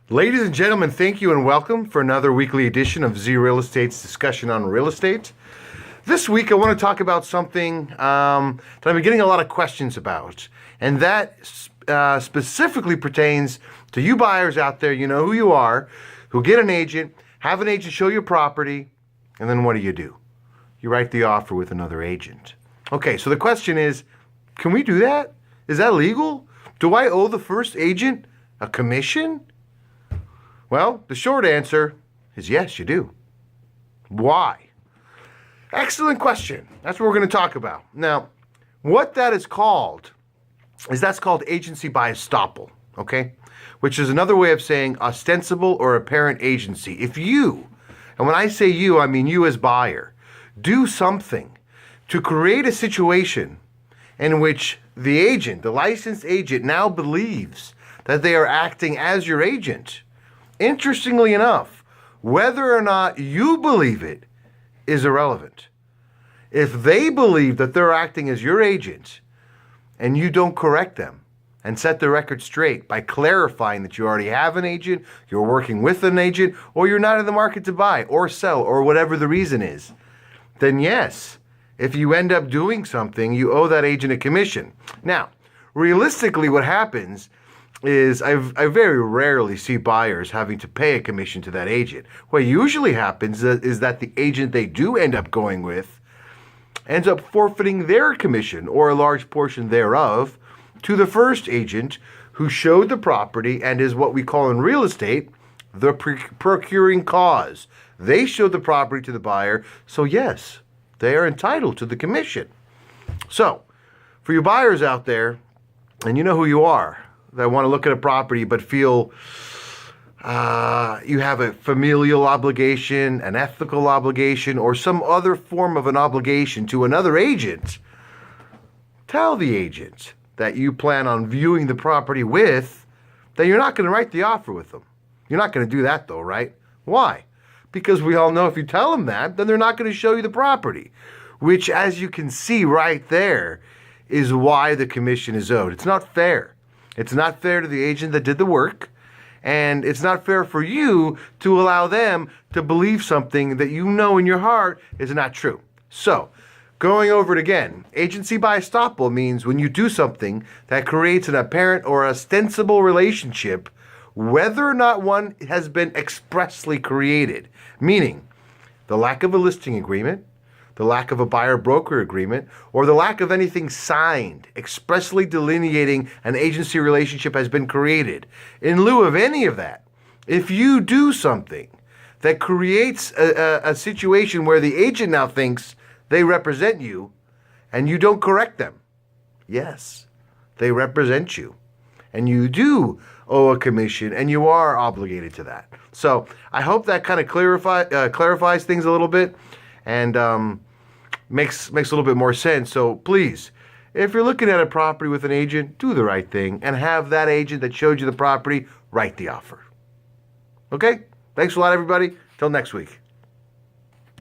Ladies and gentlemen, thank you and welcome for another weekly edition of Z Real Estate's discussion on real estate. This week I want to talk about something that I've been getting a lot of questions about, and that specifically pertains to you buyers out there. You know who you are, who get an agent, have an agent show you property, and then what do? You write the offer with another agent. Okay, so the question is, can we do that? Is that legal? Do I owe the first agent a commission? Well, the short answer is yes, you do. Why? Excellent question. That's what we're going to talk about. Now, what that is called that's called agency by estoppel, okay? Which is another way of saying ostensible or apparent agency. If you, and when I say you, I mean you as buyer, do something to create a situation in which the agent, the licensed agent, now believes that they are acting as your agent. Interestingly enough, whether or not you believe it is irrelevant. If they believe that they're acting as your agent and you don't correct them and set the record straight by clarifying that you already have an agent, you're working with an agent, or you're not in the market to buy or sell or whatever the reason is, then yes, if you end up doing something, you owe that agent a commission. Now, realistically, what happens is I very rarely see buyers having to pay a commission to that agent. What usually happens is that the agent they do end up going with ends up forfeiting their commission or a large portion thereof to the first agent who showed the property and is what we call in real estate the procuring cause. They showed the property to the buyer, so yes, they are entitled to the commission. So, for you buyers out there, and you know who you are, that want to look at a property but feel you have a familial obligation, an ethical obligation, or some other form of an obligation to another agent, tell the agent that you plan on viewing the property with that you're not going to write the offer with them. You're not going to do that though, right? Why? Because we all know if you tell them that, then they're not going to show you the property, which, as you can see right there, is why the commission is owed. It's not fair. It's not fair to the agent that did the work, and it's not fair for you to allow them to believe something that you know in your heart is not true. So, going over it again, agency by estoppel means when you do something that creates an apparent or ostensible relationship, whether or not one has been expressly created, meaning the lack of a listing agreement, the lack of a buyer-broker agreement, or the lack of anything signed expressly delineating an agency relationship has been created. In lieu of any of that, if you do something that creates a situation where the agent now thinks they represent you and you don't correct them, yes, they represent you. And you do owe a commission, and you are obligated to that. So I hope that kind of clarifies things a little bit, and makes a little bit more sense. So please, if you're looking at a property with an agent, do the right thing and have that agent that showed you the property write the offer. Okay? Thanks a lot, everybody. Till next week.